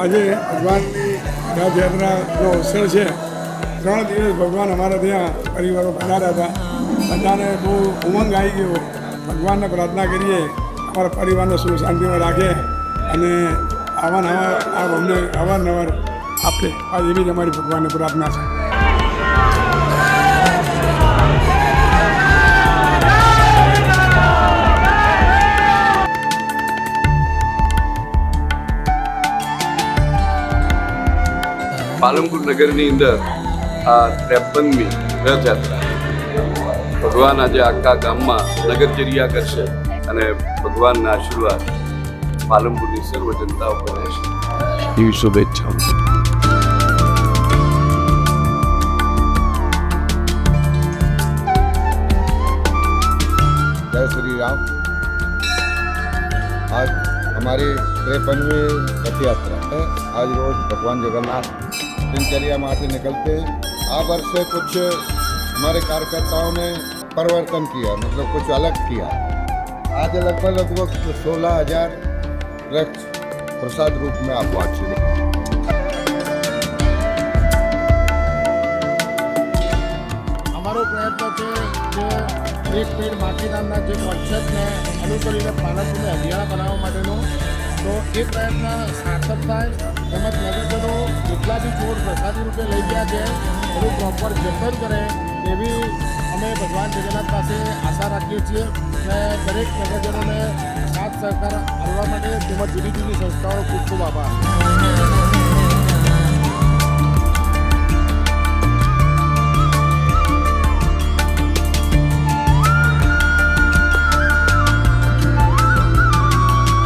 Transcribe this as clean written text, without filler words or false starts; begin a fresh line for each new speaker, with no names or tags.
આજે ભગવાનની રથયાત્રાનો અવસર છે. 3 દિવસ ભગવાન અમારા ત્યાં પરિવારો પધાર્યા હતા. બધાને બહુ ઉમંગ આવી ગયો. ભગવાનને પ્રાર્થના કરીએ અમારા પરિવારને સુખ શાંતિમાં રાખે અને અમને અવારનવાર આપે. આ એવી જ અમારી ભગવાનની પ્રાર્થના છે.
પાલનપુર નગરની અંદર આ 53મી રથયાત્રા ભગવાન આજે આખા ગામમાં નગરચર્યા કરશે અને ભગવાનના આશીર્વાદ પાલનપુરની સર્વ જનતા ઉપર રહેશે એવી શુભેચ્છાઓ.
जय श्री राम। आज हमारी 53वीं रथ यात्रा है। आज रोज भगवान जगन्नाथ दिनचर्या से निकलते हैं। आ वर्ष से कुछ हमारे कार्यकर्ताओं ने परिवर्तन किया, मतलब कुछ अलग किया। आज लगभग 16,000 रथ प्रसाद रूप में आप पहुँचे।
અમારો પ્રયત્ન છે કે એક પેડ માટી નામના જે કોન્સેપ્ટને અનુસરીને પાલનપુરને હરિયાળા બનાવવા માટેનો, તો એ પ્રયત્ન સાર્થક થાય. તેમજ નગરજનો જેટલા બી છોડ પ્રસાદી રૂપે લઈ ગયા છે એનું પ્રોપર જતન કરે એવી અમે ભગવાન જગન્નાથ પાસે આશા રાખીએ છીએ. અને દરેક નગરજનોને સાથ સહકાર આપવા માટે તેમજ જુદી જુદી સંસ્થાઓનો ખૂબ ખૂબ આભાર.